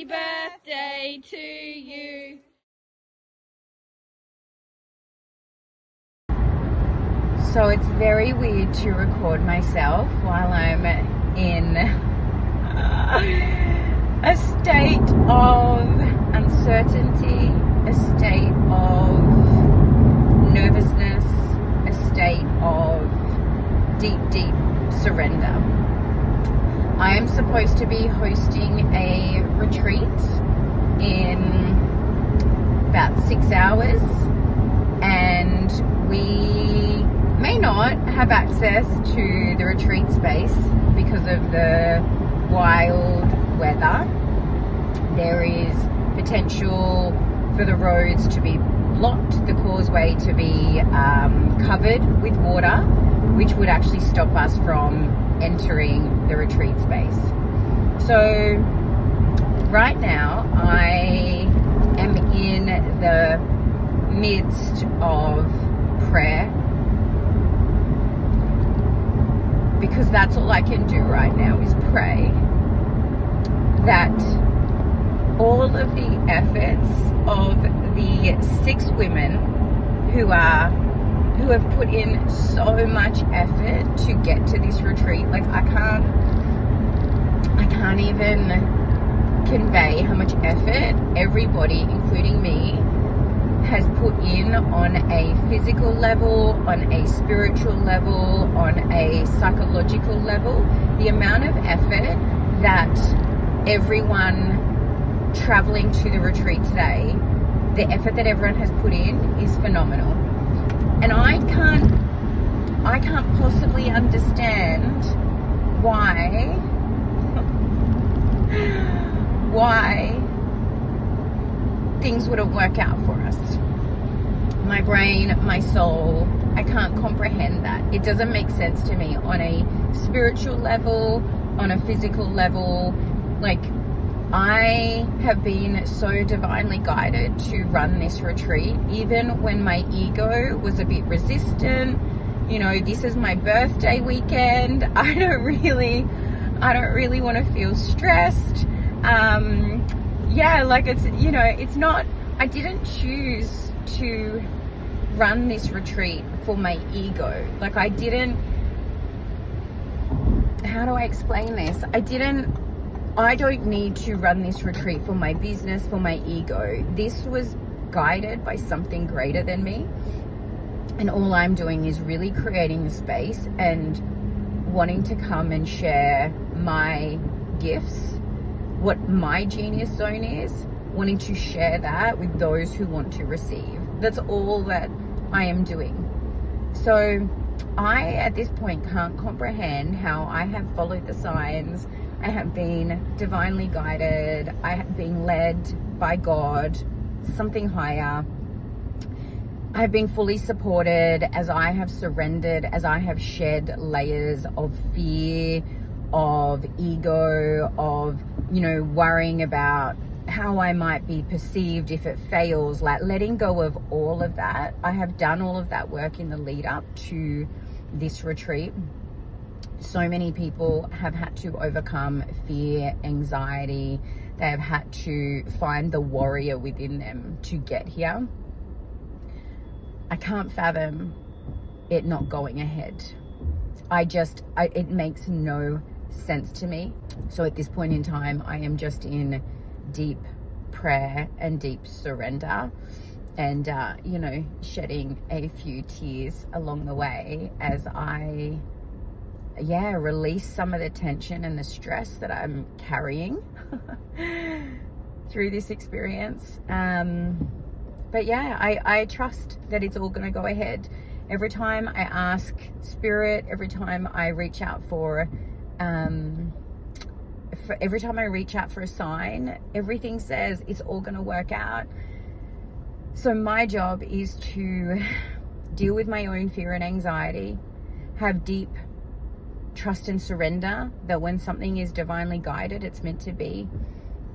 Happy birthday to you. So it's very weird to record myself while I'm in a state of uncertainty, a state of nervousness, a state of deep, deep surrender. I am supposed to be hosting a retreat in about 6 hours, and we may not have access to the retreat space because of the wild weather. There is potential for the roads to be blocked, the causeway to be covered with water, which would actually stop us from entering the retreat space. So right now I am in the midst of prayer, because that's all I can do right now is pray that all of the efforts of the 6 women who have put in so much effort to get to this retreat, like I can't even convey how much effort everybody, including me, has put in on a physical level, on a spiritual level, on a psychological level. The amount of effort that everyone traveling to the retreat today, the effort that everyone has put in is phenomenal. And I can't possibly understand why things wouldn't work out for us. My brain, my soul, I can't comprehend that. It doesn't make sense to me on a spiritual level, on a physical level. Like, I have been so divinely guided to run this retreat, even when my ego was a bit resistant. You know, this is my birthday weekend. I don't really want to feel stressed. Like it's, you know, it's not, I didn't choose to run this retreat for my ego. Like how do I explain this? I don't need to run this retreat for my business, for my ego. This was guided by something greater than me. And all I'm doing is really creating the space and wanting to come and share my gifts, what my genius zone is, wanting to share that with those who want to receive. That's all that I am doing. So I, at this point, can't comprehend how I have followed the signs. I have been divinely guided. I have been led by God, something higher. I've been fully supported as I have surrendered, as I have shed layers of fear, of ego, of, you know, worrying about how I might be perceived if it fails, like letting go of all of that. I have done all of that work in the lead up to this retreat. So many people have had to overcome fear, anxiety. They have had to find the warrior within them to get here. I can't fathom it not going ahead. It makes no sense to me. So at this point in time, I am just in deep prayer and deep surrender, and you know, shedding a few tears along the way as I release some of the tension and the stress that I'm carrying through this experience. But yeah, I trust that it's all going to go ahead. Every time I ask Spirit, every time I reach out for every time I reach out for a sign, everything says it's all going to work out. So my job is to deal with my own fear and anxiety, have deep trust and surrender that when something is divinely guided, it's meant to be,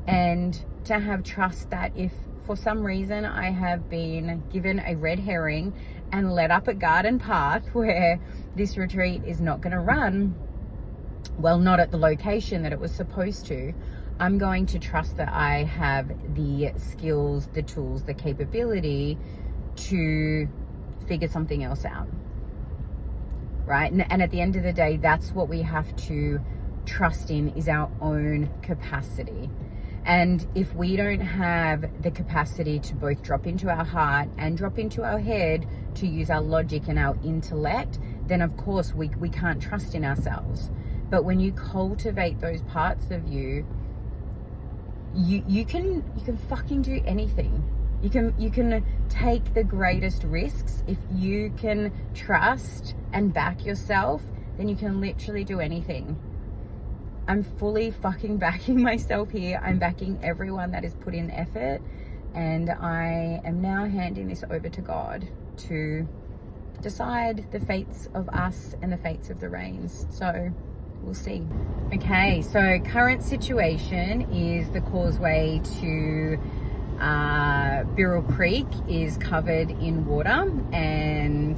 and to have trust that if for some reason I have been given a red herring and led up a garden path where this retreat is not going to run, well, not at the location that it was supposed to, I'm going to trust that I have the skills, the tools, the capability to figure something else out, right? And at the end of the day, that's what we have to trust in, is our own capacity. And if we don't have the capacity to both drop into our heart and drop into our head, to use our logic and our intellect, then of course we can't trust in ourselves. But when you cultivate those parts of you, you can fucking do anything. You can take the greatest risks. If you can trust and back yourself, then you can literally do anything. I'm fully fucking backing myself here. I'm backing everyone that has put in effort, and I am now handing this over to God to decide the fates of us and the fates of the rains. So we'll see. Okay, so current situation is the causeway to Birrell Creek is covered in water, and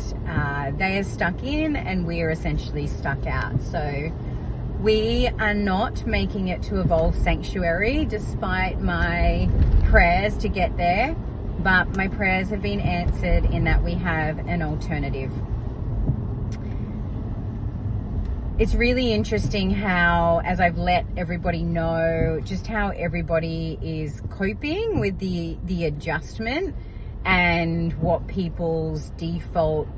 they are stuck in and we are essentially stuck out. So we are not making it to Evolve Sanctuary despite my prayers to get there, but my prayers have been answered in that we have an alternative. It's really interesting how, as I've let everybody know, just how everybody is coping with the adjustment and what people's default,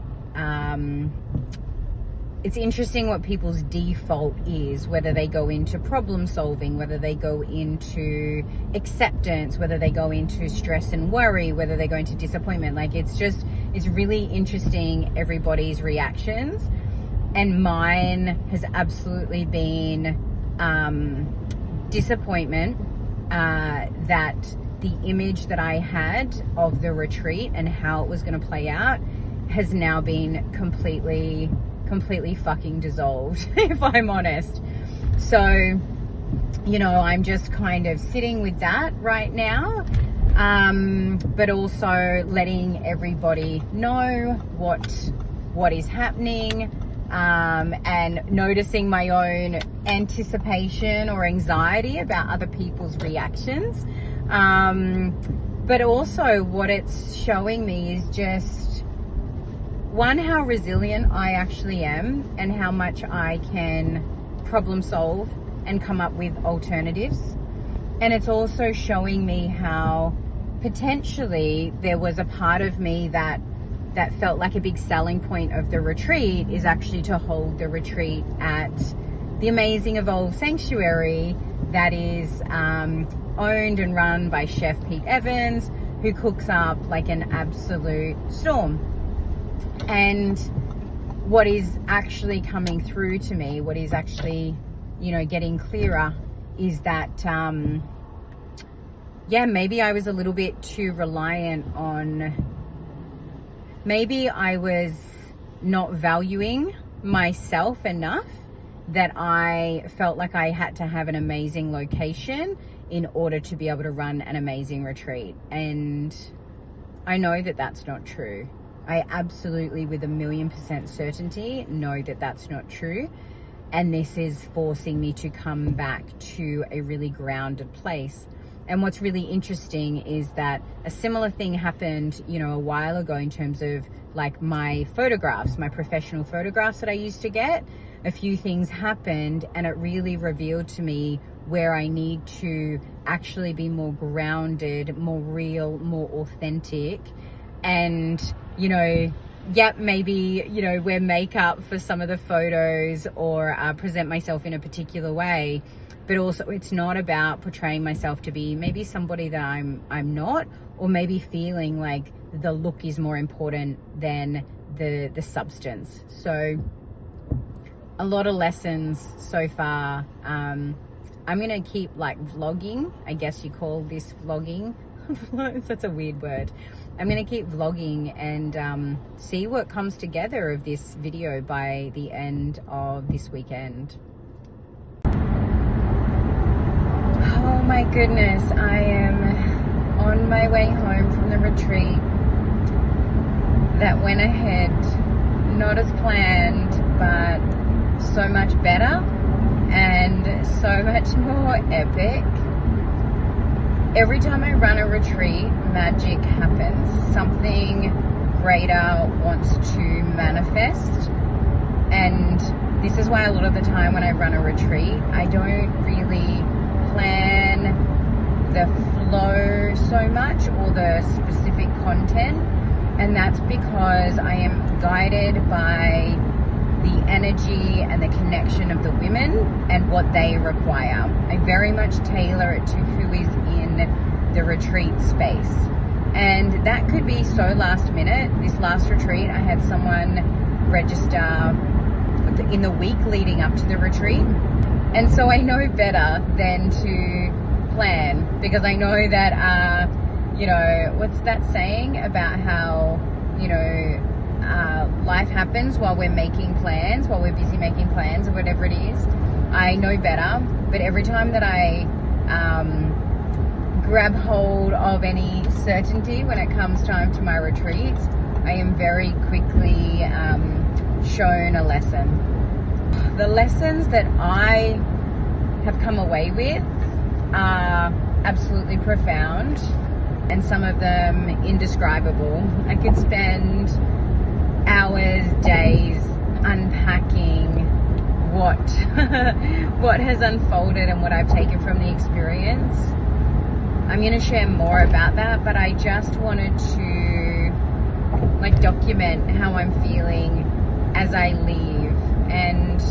it's interesting what people's default is, whether they go into problem solving, whether they go into acceptance, whether they go into stress and worry, whether they go into disappointment. Like, it's really interesting, everybody's reactions. And mine has absolutely been disappointment that the image that I had of the retreat and how it was going to play out has now been completely fucking dissolved, if I'm honest. So, you know, I'm just kind of sitting with that right now, but also letting everybody know what is happening, and noticing my own anticipation or anxiety about other people's reactions. But also what it's showing me is just, one, how resilient I actually am and how much I can problem solve and come up with alternatives. And it's also showing me how potentially there was a part of me that felt like a big selling point of the retreat is actually to hold the retreat at the amazing Evolve Sanctuary that is owned and run by Chef Pete Evans, who cooks up like an absolute storm. And what is actually coming through to me, what is actually, you know, getting clearer is that, yeah, maybe I was a little bit too reliant on, maybe I was not valuing myself enough, that I felt like I had to have an amazing location in order to be able to run an amazing retreat. And I know that that's not true. I absolutely, with 1,000,000% certainty, know that that's not true. And this is forcing me to come back to a really grounded place. And what's really interesting is that a similar thing happened, you know, a while ago in terms of like my photographs, my professional photographs that I used to get. A few things happened and it really revealed to me where I need to actually be more grounded, more real, more authentic. And, you know, yep, maybe, you know, wear makeup for some of the photos or present myself in a particular way. But also it's not about portraying myself to be maybe somebody that I'm not, or maybe feeling like the look is more important than the substance. So a lot of lessons so far. I'm going to keep like vlogging. I guess you call this vlogging. That's a weird word. I'm going to keep vlogging and see what comes together of this video by the end of this weekend. Oh my goodness, I am on my way home from the retreat that went ahead, not as planned, but so much better and so much more epic. every time I run a retreat, magic happens. Something greater wants to manifest. And this is why a lot of the time when I run a retreat, I don't really plan the flow so much or the specific content. And that's because I am guided by the energy and the connection of the women and what they require. I very much tailor it to who is in the retreat space. And that could be so last minute. This last retreat, I had someone register in the week leading up to the retreat. And so I know better than to plan, because I know that, what's that saying about how, life happens while we're making plans, while we're busy making plans or whatever it is. I know better, but every time that I grab hold of any certainty when it comes time to my retreats, I am very quickly shown a lesson. The lessons that I have come away with are absolutely profound, and some of them indescribable. I could spend hours, days unpacking what has unfolded and what I've taken from the experience. I'm going to share more about that, but I just wanted to document how I'm feeling as I leave. And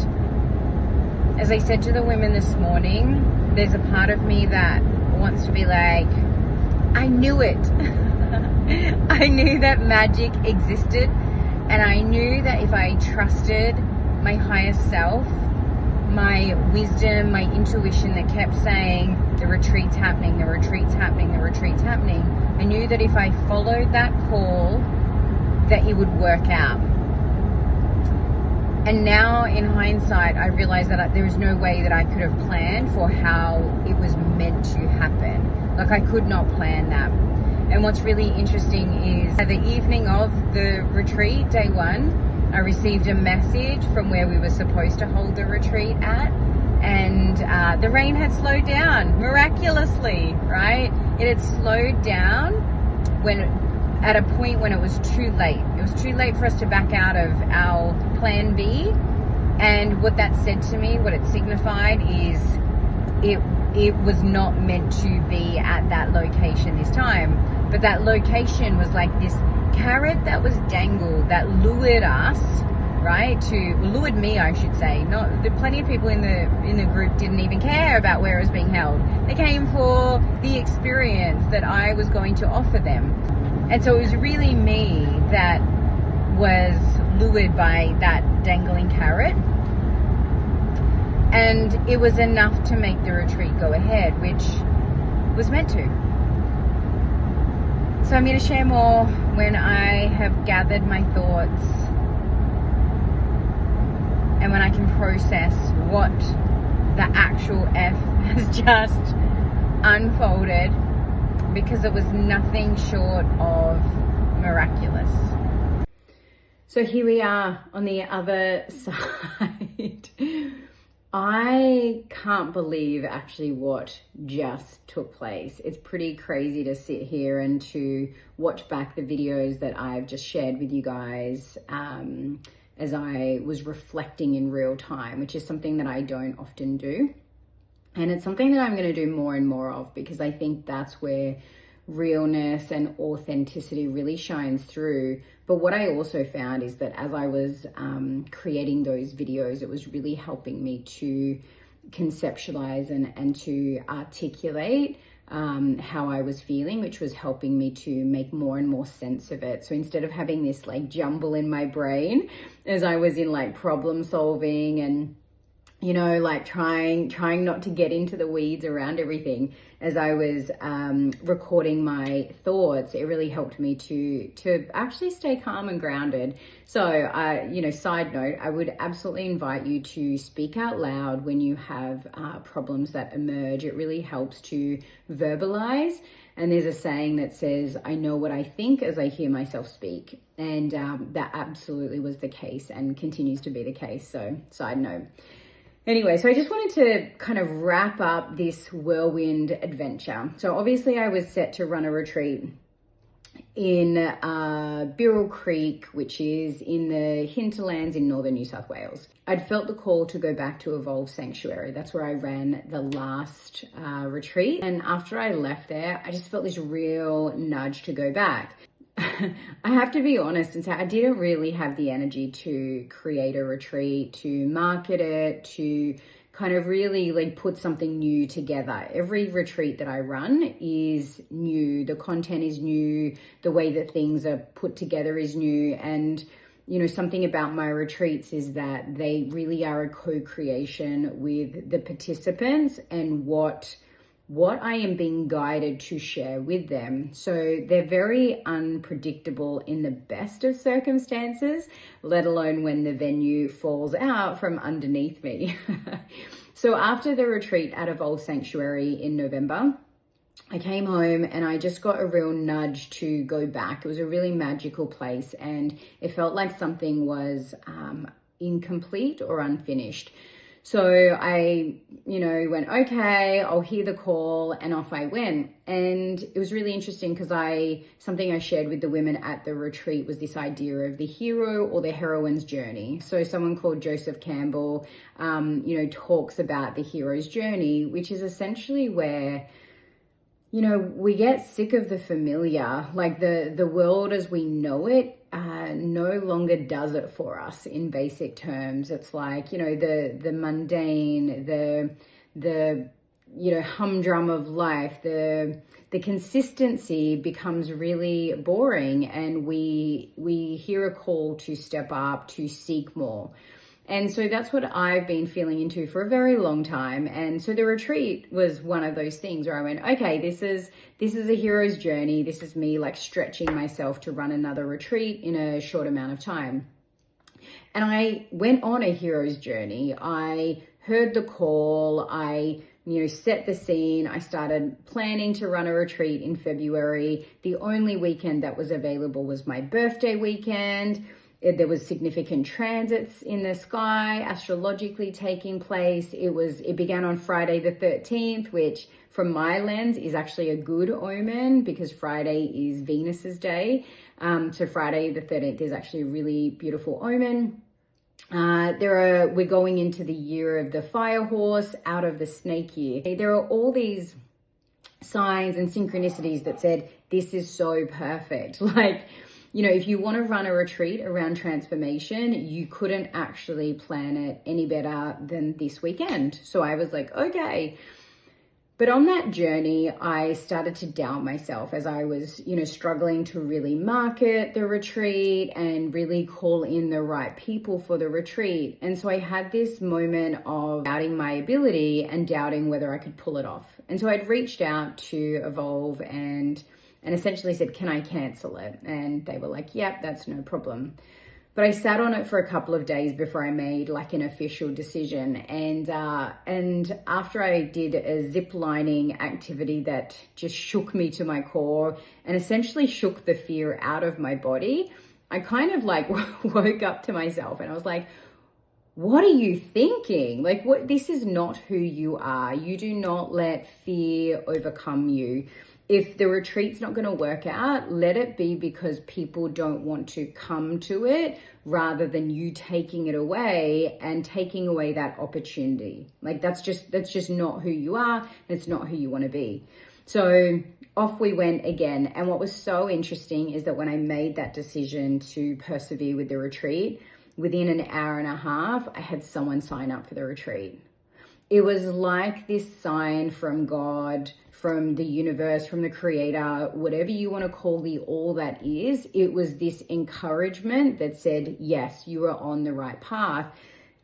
as I said to the women this morning, there's a part of me that wants to be like, I knew it. I knew that magic existed, and I knew that if I trusted my higher self, my wisdom, my intuition that kept saying, the retreat's happening, the retreat's happening, the retreat's happening, I knew that if I followed that call, that it would work out. And now in hindsight, I realize that there is no way that I could have planned for how it was meant to happen. Like, I could not plan that. And what's really interesting is at the evening of the retreat, day one, I received a message from where we were supposed to hold the retreat at. And the rain had slowed down miraculously, right? It had slowed down at a point when it was too late. It was too late for us to back out of our plan B. And what that said to me, what it signified is it was not meant to be at that location this time. But that location was like this carrot that was dangled, that lured us, right? Lured me, I should say. Plenty of people in the group didn't even care about where it was being held. They came for the experience that I was going to offer them. And so it was really me that was lured by that dangling carrot. And it was enough to make the retreat go ahead, which was meant to. So I'm going to share more when I have gathered my thoughts and when I can process what the actual F has just unfolded, because it was nothing short of miraculous. So here we are on the other side. I can't believe actually what just took place. It's pretty crazy to sit here and to watch back the videos that I've just shared with you guys as I was reflecting in real time, which is something that I don't often do. And it's something that I'm going to do more and more of, because I think that's where realness and authenticity really shines through. But what I also found is that as I was creating those videos, it was really helping me to conceptualize and to articulate how I was feeling, which was helping me to make more and more sense of it. So instead of having this jumble in my brain as I was in problem solving and trying not to get into the weeds around everything, as I was recording my thoughts, it really helped me to actually stay calm and grounded. So, side note, I would absolutely invite you to speak out loud when you have problems that emerge. It really helps to verbalize. And there's a saying that says, I know what I think as I hear myself speak. And that absolutely was the case and continues to be the case. So, side note. Anyway, so I just wanted to kind of wrap up this whirlwind adventure. So obviously I was set to run a retreat in Birrell Creek, which is in the hinterlands in northern New South Wales. I'd felt the call to go back to Evolve Sanctuary. That's where I ran the last retreat. And after I left there, I just felt this real nudge to go back. I have to be honest and say I didn't really have the energy to create a retreat, to market it, to kind of really like put something new together. Every retreat that I run is new. The content is new. The way that things are put together is new. And, you know, something about my retreats is that they really are a co-creation with the participants and what I am being guided to share with them. So they're very unpredictable in the best of circumstances, let alone when the venue falls out from underneath me. So after the retreat at Evolve Sanctuary in November, I came home and I just got a real nudge to go back. It was a really magical place and it felt like something was incomplete or unfinished. So I, went, okay, I'll hear the call, and off I went. And it was really interesting because something I shared with the women at the retreat was this idea of the hero or the heroine's journey. So someone called Joseph Campbell, talks about the hero's journey, which is essentially where, we get sick of the familiar, like the world as we know it no longer does it for us in basic terms. It's like, the mundane, the humdrum of life, the consistency becomes really boring, and we hear a call to step up, to seek more. And so that's what I've been feeling into for a very long time. And so the retreat was one of those things where I went, okay, this is a hero's journey. This is me like stretching myself to run another retreat in a short amount of time. And I went on a hero's journey. I heard the call. I set the scene. I started planning to run a retreat in February. The only weekend that was available was my birthday weekend. There was significant transits in the sky, astrologically taking place. It began on Friday the 13th, which from my lens is actually a good omen because Friday is Venus's day. So Friday the 13th is actually a really beautiful omen. We're going into the year of the fire horse, out of the snake year. There are all these signs and synchronicities that said, this is so perfect. Like, if you want to run a retreat around transformation, you couldn't actually plan it any better than this weekend. So I was like, okay. But on that journey, I started to doubt myself as I was, struggling to really market the retreat and really call in the right people for the retreat. And so I had this moment of doubting my ability and doubting whether I could pull it off. And so I'd reached out to Evolve and essentially said, can I cancel it? And they were like, yep, that's no problem. But I sat on it for a couple of days before I made like an official decision. And after I did a zip lining activity that just shook me to my core and essentially shook the fear out of my body, I kind of like woke up to myself and I was like, what are you thinking? Like, this is not who you are. You do not let fear overcome you. If the retreat's not going to work out, let it be because people don't want to come to it rather than you taking it away and taking away that opportunity. Like that's just not who you are. It's not who you want to be. So off we went again. And what was so interesting is that when I made that decision to persevere with the retreat, within an hour and a half, I had someone sign up for the retreat. It was like this sign from God, from the universe, from the creator, whatever you want to call the all that is. It was this encouragement that said, yes, you are on the right path,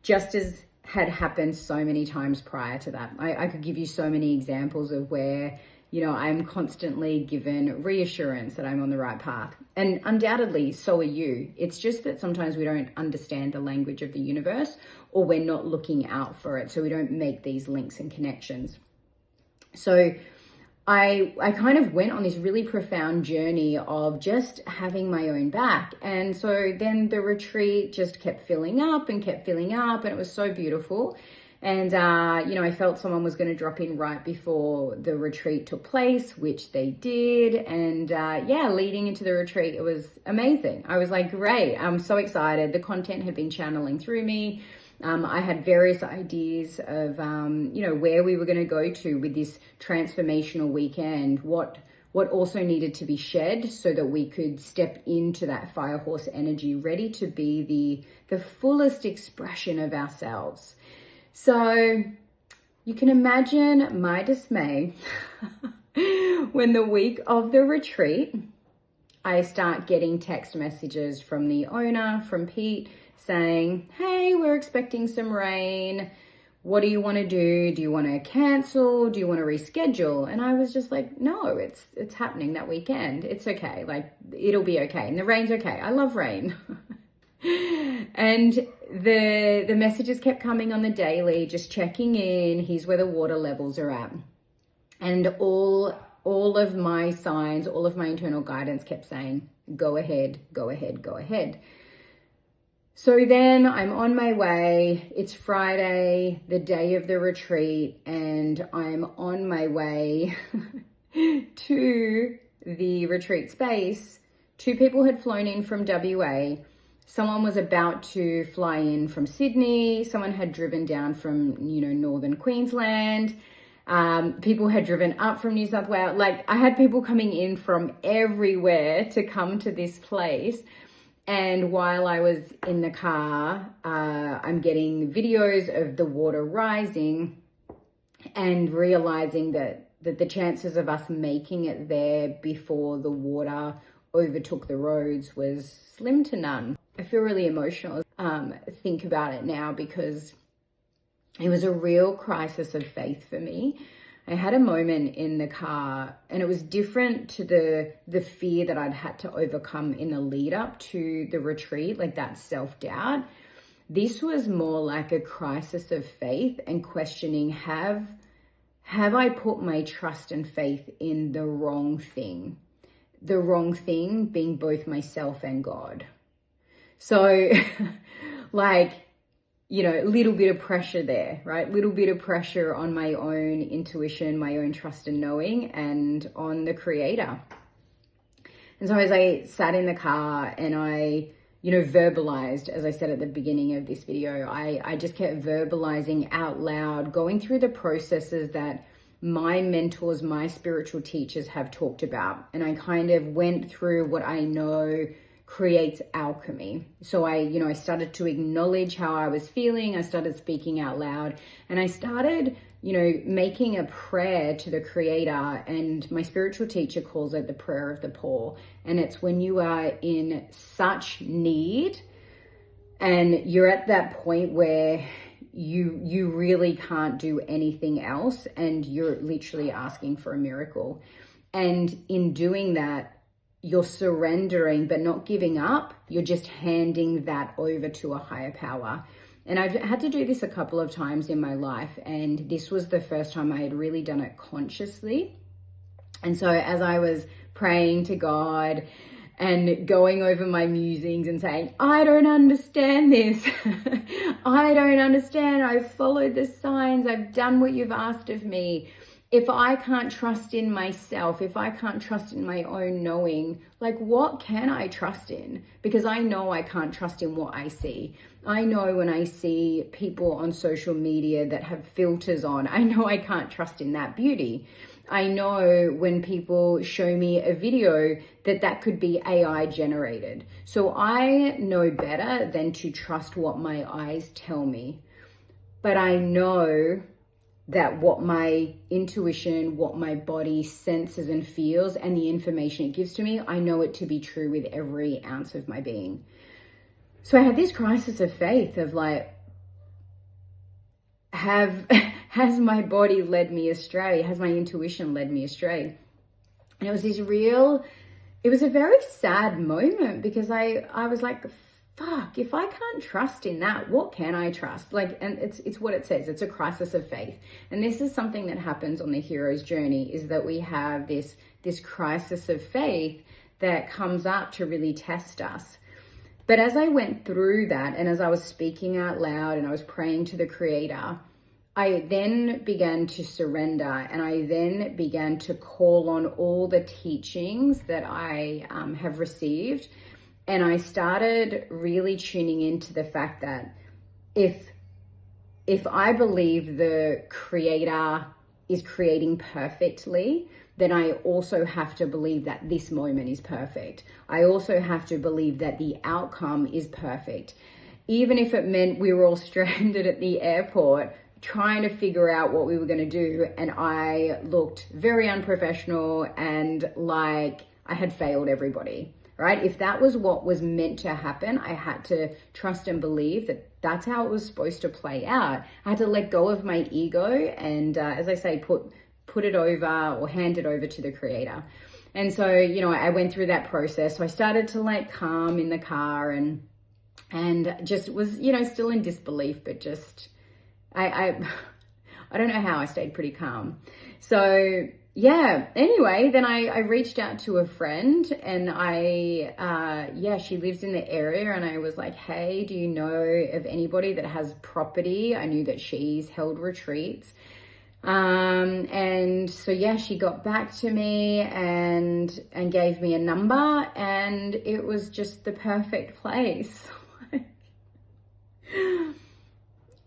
just as had happened so many times prior to that. I could give you so many examples of where, I'm constantly given reassurance that I'm on the right path. And undoubtedly, so are you. It's just that sometimes we don't understand the language of the universe, or we're not looking out for it. So we don't make these links and connections. So I kind of went on this really profound journey of just having my own back. And so then the retreat just kept filling up and it was so beautiful. And, I felt someone was going to drop in right before the retreat took place, which they did. And leading into the retreat, it was amazing. I was like, great, I'm so excited. The content had been channeling through me. I had various ideas of, where we were going to go to with this transformational weekend, what also needed to be shed so that we could step into that fire horse energy, ready to be the fullest expression of ourselves. So you can imagine my dismay when the week of the retreat, I start getting text messages from the owner, from Pete, saying, hey, we're expecting some rain. What do you want to do? Do you want to cancel? Do you want to reschedule? And I was just like, no, it's happening that weekend. It's okay. Like, it'll be okay. And the rain's okay. I love rain. And the messages kept coming on the daily, just checking in. Here's where the water levels are at. And all of my signs, all of my internal guidance kept saying, go ahead, go ahead, go ahead. So then I'm on my way. It's Friday, the day of the retreat, and I'm on my way to the retreat space. 2 people had flown in from WA. Someone was about to fly in from Sydney. Someone had driven down from, northern Queensland. People had driven up from New South Wales. Like, I had people coming in from everywhere to come to this place. And while I was in the car, I'm getting videos of the water rising and realizing that the chances of us making it there before the water overtook the roads was slim to none. I feel really emotional. Think about it now, because it was a real crisis of faith for me. I had a moment in the car, and it was different to the fear that I'd had to overcome in the lead up to the retreat, like that self-doubt. This was more like a crisis of faith and questioning, have I put my trust and faith in the wrong thing? The wrong thing being both myself and God. So like, a little bit of pressure there, right? Little bit of pressure on my own intuition, my own trust and knowing, and on the Creator. And so as I sat in the car and I, verbalized, as I said at the beginning of this video, I just kept verbalizing out loud, going through the processes that my mentors, my spiritual teachers have talked about. And I kind of went through what I know creates alchemy. So I started to acknowledge how I was feeling. I started speaking out loud, and I started, making a prayer to the Creator. And my spiritual teacher calls it the prayer of the poor. And it's when you are in such need and you're at that point where you really can't do anything else, and you're literally asking for a miracle. And in doing that, you're surrendering but not giving up. You're just handing that over to a higher power. And I've had to do this a couple of times in my life, and this was the first time I had really done it consciously. And so as I was praying to God and going over my musings and saying, I don't understand this. I don't understand. I've followed the signs. I've done what you've asked of me. If I can't trust in myself, if I can't trust in my own knowing, like, what can I trust in? Because I know I can't trust in what I see. I know when I see people on social media that have filters on, I know I can't trust in that beauty. I know when people show me a video that could be AI generated. So I know better than to trust what my eyes tell me. But I know that what my intuition, what my body senses and feels, and the information it gives to me, I know it to be true with every ounce of my being. So I had this crisis of faith of like, has my body led me astray? Has my intuition led me astray? And it was it was a very sad moment, because I was like, fuck, if I can't trust in that, what can I trust? Like, and it's what it says, it's a crisis of faith. And this is something that happens on the hero's journey, is that we have this crisis of faith that comes up to really test us. But as I went through that, and as I was speaking out loud and I was praying to the Creator, I then began to surrender, and I then began to call on all the teachings that I have received. And I started really tuning into the fact that if I believe the Creator is creating perfectly, then I also have to believe that this moment is perfect. I also have to believe that the outcome is perfect. Even if it meant we were all stranded at the airport trying to figure out what we were going to do, and I looked very unprofessional and like I had failed everybody, right? If that was what was meant to happen, I had to trust and believe that that's how it was supposed to play out. I had to let go of my ego and, as I say, put it over or hand it over to the Creator. And so, you know, I went through that process. So I started to like calm in the car and just was, you know, still in disbelief, but just, I don't know how I stayed pretty calm. So yeah, anyway, then I reached out to a friend, and she lives in the area, and I was like, hey, do you know of anybody that has property? I knew that she's held retreats. And so yeah, she got back to me and gave me a number, and it was just the perfect place.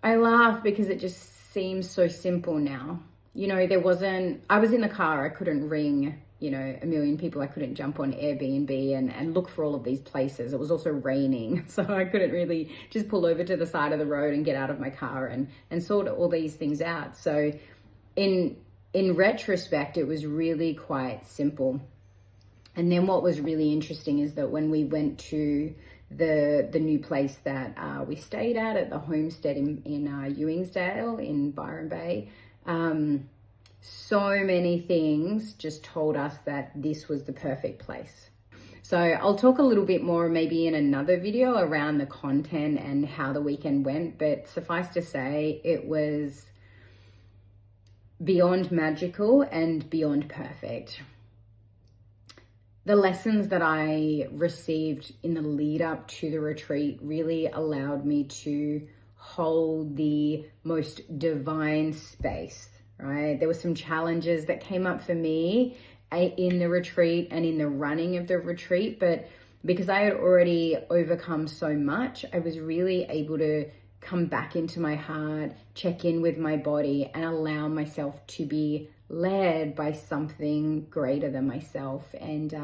I laugh because it just seems so simple now. You know, I was in the car, I couldn't ring, you know, a million people. I couldn't jump on Airbnb and look for all of these places. It was also raining, so I couldn't really just pull over to the side of the road and get out of my car and sort all these things out. So in retrospect, it was really quite simple. And then what was really interesting is that when we went to the new place that we stayed at the homestead in Ewingsdale in Byron Bay, so many things just told us that this was the perfect place. So I'll talk a little bit more maybe in another video around the content and how the weekend went, but suffice to say, it was beyond magical and beyond perfect. The lessons that I received in the lead up to the retreat really allowed me to hold the most divine space, right? There were some challenges that came up for me in the retreat and in the running of the retreat, but because I had already overcome so much, I was really able to come back into my heart, check in with my body, and allow myself to be led by something greater than myself. And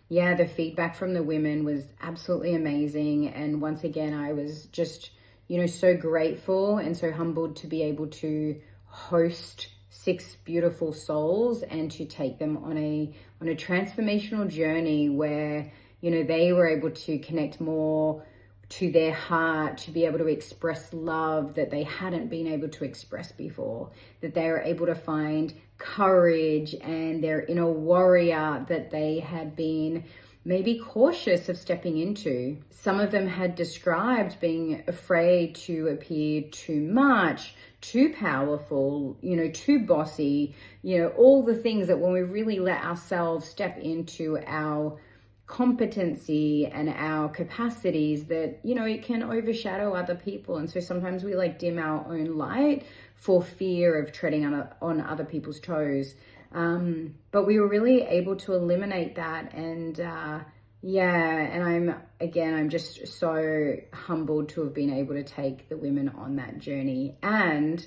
yeah, the feedback from the women was absolutely amazing. And once again, I was just, you know, so grateful and so humbled to be able to host 6 beautiful souls and to take them on a transformational journey where, you know, they were able to connect more to their heart, to be able to express love that they hadn't been able to express before, that they were able to find courage and their inner warrior that they had been maybe cautious of stepping into. Some of them had described being afraid to appear too much, too powerful, you know, too bossy, you know, all the things that when we really let ourselves step into our competency and our capacities, that, you know, it can overshadow other people. And so sometimes we like dim our own light for fear of treading on other people's toes. But we were really able to eliminate that. And yeah, and I'm just so humbled to have been able to take the women on that journey. And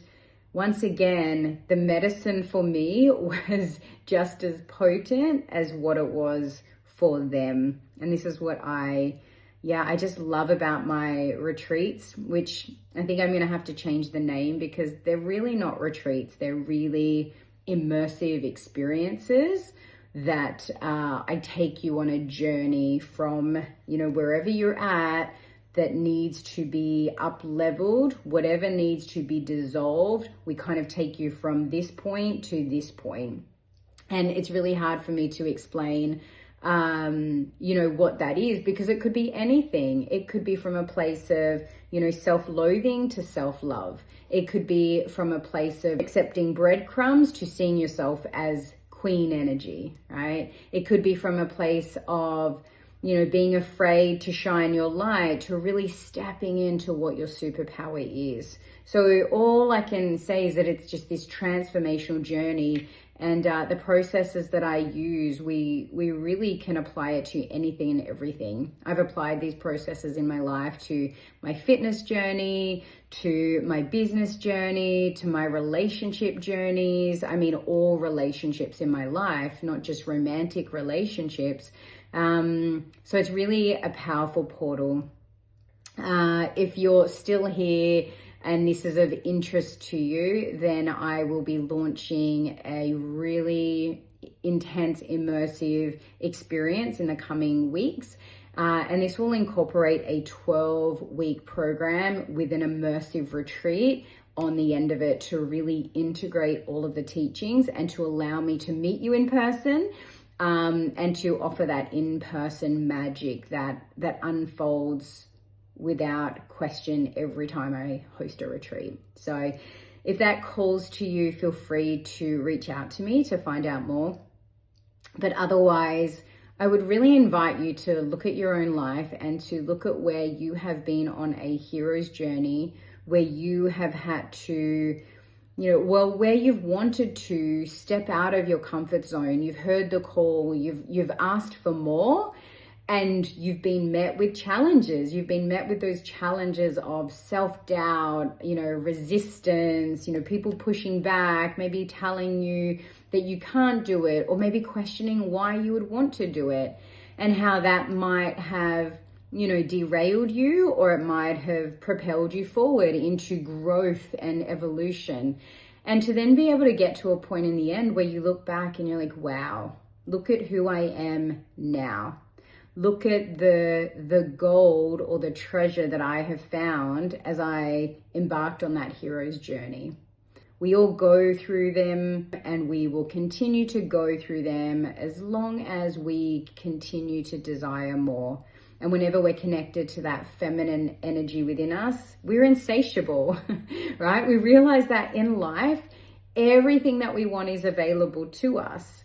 once again, the medicine for me was just as potent as what it was for them. And this is what I just love about my retreats, which I think I'm going to have to change the name, because they're really not retreats. They're really immersive experiences that I take you on a journey from, you know, wherever you're at that needs to be up-leveled, whatever needs to be dissolved. We kind of take you from this point to this point. And it's really hard for me to explain you know, what that is, because it could be anything. It could be from a place of, you know, self-loathing to self-love. It could be from a place of accepting breadcrumbs to seeing yourself as queen energy, right? It could be from a place of, being afraid to shine your light, to really stepping into what your superpower is. So all I can say is that it's just this transformational journey, and the processes that I use, we really can apply it to anything and everything. I've applied these processes in my life to my fitness journey, to my business journey, to my relationship journeys. I mean, all relationships in my life, not just romantic relationships. So it's really a powerful portal. If you're still here and this is of interest to you, then I will be launching a really intense, immersive experience in the coming weeks. And this will incorporate a 12-week program with an immersive retreat on the end of it to really integrate all of the teachings and to allow me to meet you in person. And to offer that in-person magic that unfolds without question every time I host a retreat. So if that calls to you, feel free to reach out to me to find out more. But otherwise, I would really invite you to look at your own life and to look at where you have been on a hero's journey, where you have had to where you've wanted to step out of your comfort zone. You've heard the call, you've asked for more, and you've been met with challenges. You've been met with those challenges of self-doubt, resistance, people pushing back, maybe telling you that you can't do it, or maybe questioning why you would want to do it, and how that might have derailed you, or it might have propelled you forward into growth and evolution. And to then be able to get to a point in the end where you look back and you're like, wow, look at who I am now. Look at the gold or the treasure that I have found as I embarked on that hero's journey. We all go through them, and we will continue to go through them as long as we continue to desire more. And whenever we're connected to that feminine energy within us, we're insatiable, right? We realize that in life, everything that we want is available to us.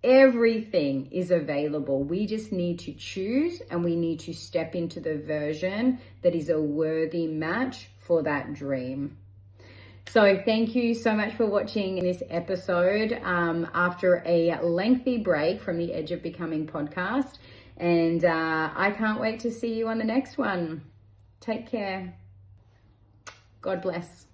Everything is available. We just need to choose, and we need to step into the version that is a worthy match for that dream. So thank you so much for watching this episode after a lengthy break from the Edge of Becoming podcast. And I can't wait to see you on the next one. Take care. God bless.